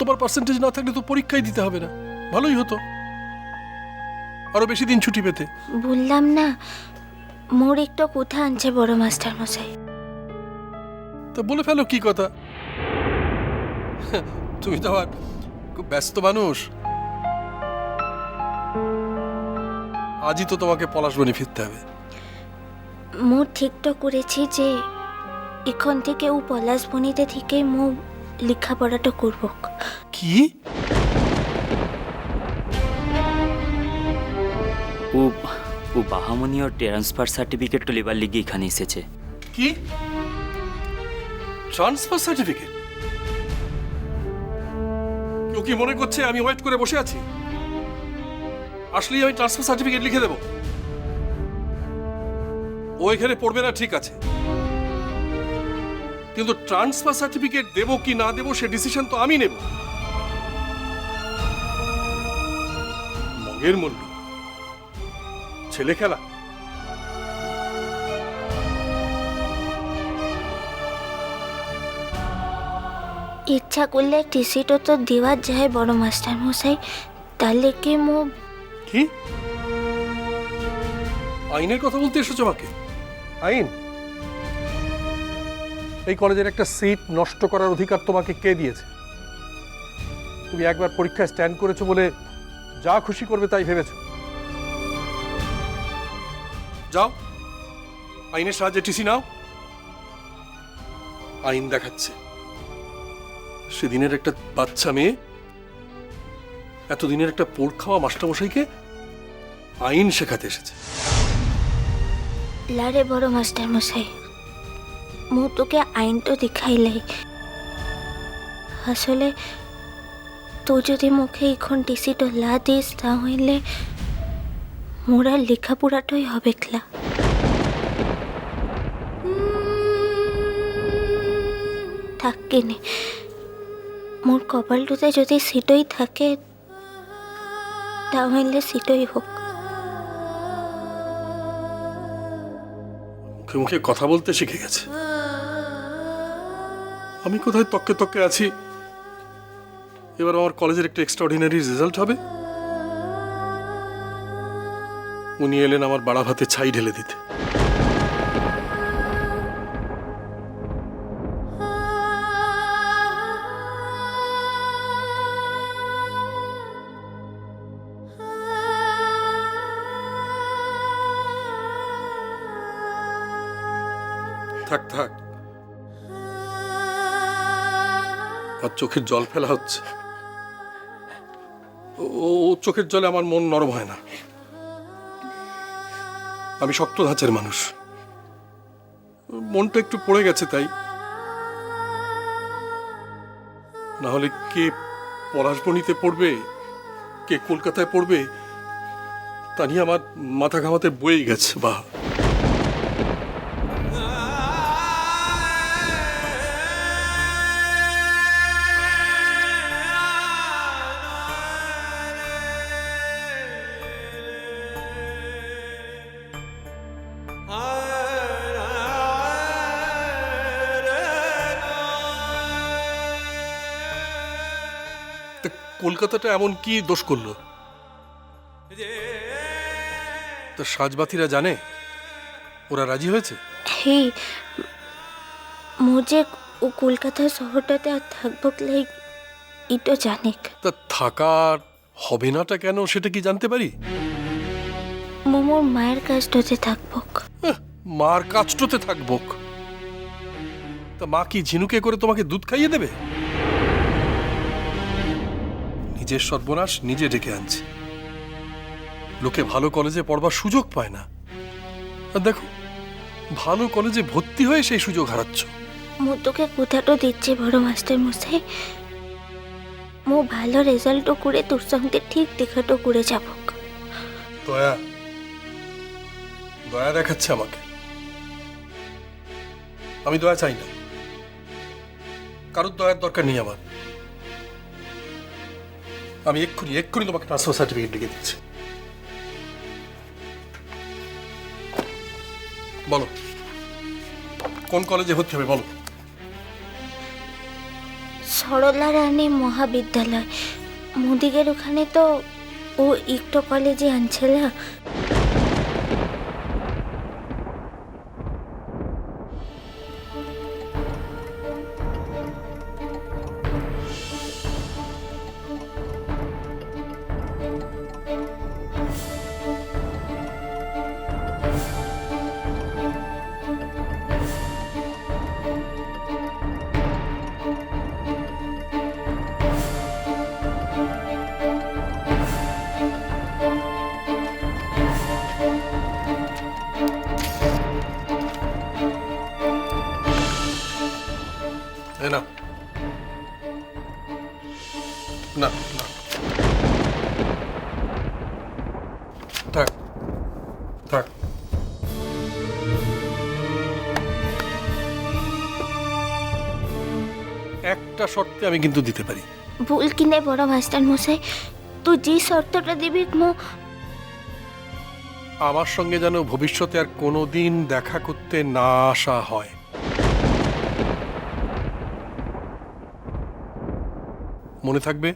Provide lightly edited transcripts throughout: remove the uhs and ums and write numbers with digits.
তোমার পার্সেন্টেজ না থাকলে তো পরীক্ষাই দিতে হবে না, ভালোই হতো, আরো বেশি দিন ছুটি পেতে। বললাম না মোর একটু কোথা আনছে বড় মাস্টার মশাই। তা বলে ফেলো কি কথা। তুমি তো আবার খুব ব্যস্ত মানুষ। আজই তো তোমাকে পলাশবনি ফিরতে হবে। মোর ঠিকটা করেছি যে এখন থেকে ও পলাশবনিতে থেকে মো লেখাপড়াটা করব। কি? ও ও বাহামনি ওর ট্রান্সফার সার্টিফিকেট তো লেবার লিগে এখানে এসেছে। কি ট্রান্সফার সার্টিফিকেট? কেউ কি মনে করছে আমি ওয়েট করে বসে আছি? আসলেই আমি ট্রান্সফার সার্টিফিকেট লিখে দেব। ও এখানে পড়বে না ঠিক আছে, কিন্তু ট্রান্সফার সার্টিফিকেট দেব কি না দেব সে ডিসিশন তো আমি নেব। মগের মূল্য ছেলে খেলা। ইচ্ছা করলে টিসিটা তো দেওয়া যায় বড় মাস্টার মশাই, তাহলে কি মো। কি আইনের কথা বলতে এসেছো আমাকে? আইন? এই কলেজের একটা সিট নষ্ট করার অধিকার তোমাকে কে দিয়েছে? তুমি একবার পরীক্ষায় স্ট্যান্ড করেছো বলে যা খুশি করবে তাই ভেবেছো? যাও আইনের সাহায্যে টিসি নাও। আইন দেখাচ্ছে সেদিনের একটা বাচ্চা মেয়ে এতদিনের একটা পোড় খাওয়া মাস্টারমশাইকে আইন শেখাতে এসেছে। লারে বড় মাস্টার মশাই, মো তোকে আইন তো দেখাইলাই। আসলে তো যদি মুখে এখন টিসিটা লা দিস তাহলে মোরা লেখাপড়াটাই হবে ক্লা। থাকে নে মোর কপালটাতে যদি সিটই থাকে তাহলে সিটই হোক। মুখে মুখে কথা বলতে শিখে গেছে। আমি কোথায় তককে তককে আছি। এবার আমার কলেজের একটা এক্সট্রাঅর্ডিনারি রেজাল্ট হবে, উনি এলেন আমার বাড়া ভাতে ছাই ঢেলে দিতে। থাক থাক, আর চোখের জল ফেলা হচ্ছে। ও চোখের জলে আমার মন নরম হয় না। আমি শক্ত ধাঁচের মানুষ, মনটা একটু পড়ে গেছে তাই। না হলে কে পলাশবনিতে পড়বে কে কলকাতায় পড়বে তা নিয়ে আমার মাথা ঘামাতে বয়ে গেছে। বাহ, কলকাতাটা এমন কি দোষ করলো? তো সাজবাতিরা জানে? ওরা রাজি হয়েছে? হে মোজে ও কলকাতা শহরটাতে আর থাকবো লাই এটা জানিক। তা থাকার হবে নাটা কেন সেটা কি জানতে পারি? মোর মায়ের কাজটাতে থাকবো। মার কাছটোতে থাকবো? তা মা কি ঝিনুকে করে তোমাকে দুধ খাইয়ে দেবে? নিজের সর্বনাশ নিজে ডেকে আনছে। লোকে ভালো কলেজে পড়বার সুযোগ পায় না, আর দেখো ভালো কলেজে ভর্তি হয়ে সেই সুযোগ হারাচ্ছ। মো তোকে কোথাটো দিচ্ছি বড় মাস্টার মশাই, মো ভালো রেজাল্টও করে তোর সঙ্গে ঠিক দেখাটো করে যাব। দয়া দয়া দেখাচ্ছে আমাকে। আমি দয়া চাই না, কারোর দয়ার দরকার নেই আমার। আমি এক্ষুনি তোমাকে ট্রান্সফার সার্টিফিকেট লিখে দিচ্ছি। বলো কোন কলেজে ভর্তি হবে বলো। সরলা রানী মহাবিদ্যালয় মুদিগের ওখানে তো ও একটু কলেজে আনছিল। এ না না না থাক থাক। একটা শর্তে আমি কিন্তু দিতে পারি। ভুল কিনে বড় মাস্টার মশাই, তুই যে শর্তটা দিবি আমার সঙ্গে যেন ভবিষ্যতে আর কোনোদিন দেখা করতে না আসা হয়। মনে থাকবে?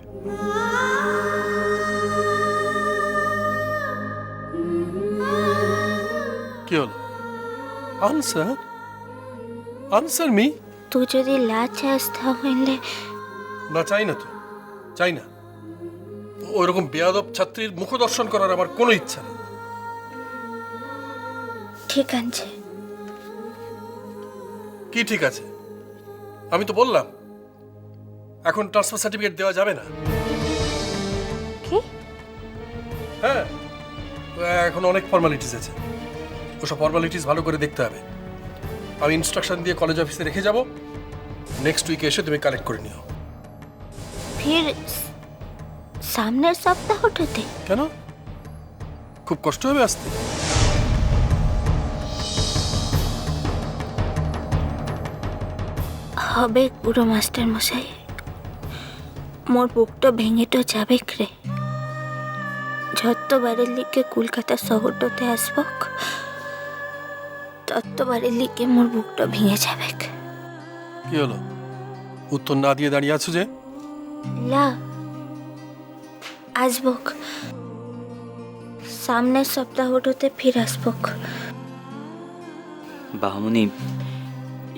কি হলো? Answer answer me. তুই যদি লাচাস তাহলে না, চাই না, তো চাই না। ওইরকম বেয়াদব ছাত্রীর মুখ দর্শন করার আমার কোনো ইচ্ছা নেই। ঠিক আছে। কি ঠিক আছে? আমি তো বললাম এখন ট্রান্সফার সার্টিফিকেট দেওয়া যাবে না। কি? হ্যাঁ, এখন অনেক ফর্মালিটিস আছে, ওসব ফর্মালিটিস ভালো করে দেখতে হবে। আমি ইনস্ট্রাকশন দিয়ে কলেজ অফিসে রেখে যাব, নেক্সট উইকে এসে তুমি কালেক্ট করে নিও। ফির সামনের সপ্তাহটাতে? কেন, খুব কষ্ট হবে আসতে? হবে পুরো মাস্টার মশাই, মোর বুকটা ভেঙে তো যাবে রে। যতবারের লিগে কলকাতা শহরটাতে আসবক ততবারের লিগে মোর বুকটা ভেঙে যাবে। কি হলো, উত্তর না দিয়ে দাঁড়িয়ে আছো যে? লা আসবক, সামনের সপ্তাহটাতে ফির আসবক। বাহামণি,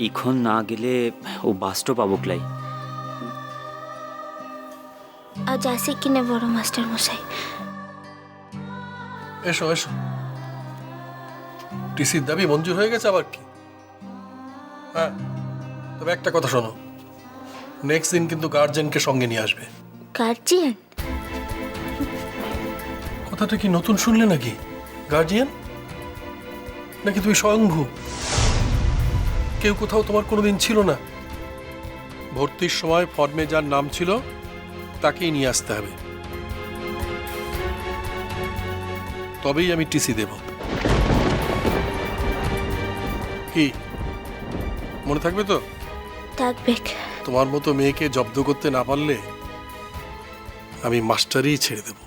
এখন না গেলে ও বাসটা পাবকলাই। আজ আসি কিনে বড় মাস্টার মশাই? এসো এসো, টিসির দাবি মঞ্জুর হয়ে গেছে আবার কি? হ্যাঁ, তবে একটা কথা শোনো, নেক্সট দিন কিন্তু গার্জেনকে সঙ্গে নিয়ে আসবে। গার্জিয়ান? কথাটা কি নতুন শুনলে নাকি? গার্জিয়ান নাকি তুমি স্বয়ংভূ? কেউ কোথাও তোমার কোনোদিন ছিল না? ভর্তির সময় ফর্মে যার নাম ছিল তাকেই নিয়ে আসতে হবে, তবেই আমি টিসি দেব। কি মনে থাকবে তো? থাকবে। তোমার মতো মেয়েকে জব্দ করতে না পারলে আমি মাস্টারই ছেড়ে দেব।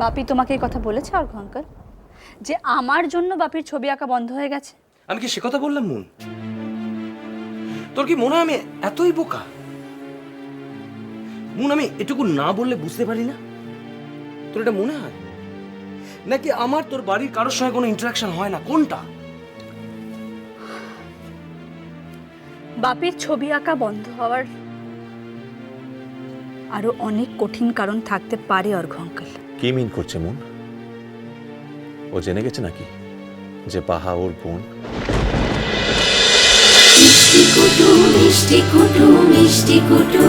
বাপি তোমাকে এই কথা বলেছে অর্ঘ্য আঙ্কেল, যে আমার জন্য বাপির ছবি আঁকা বন্ধ হয়ে গেছে? আমি কি সে কথা বললাম মুন? তোর কি মনে হয় আমি এতই বোকা? মুন, আমি এটুকু না বললে বুঝতে পারি না? তোর এটা মনে হয় নাকি আমার তোর বাড়ির কারোর সঙ্গে কোনো ইন্টারাকশন হয় না? কোনটা? বাপির ছবি আঁকা বন্ধ হওয়ার আরো অনেক কঠিন কারণ থাকতে পারে অর্ঘ্য আঙ্কেল। কি মিন করছে মন? ও জেনে গেছে নাকি যে পাহা ওর বোন? মিষ্টি কুটু মিষ্টি কুটু মিষ্টি কুটু।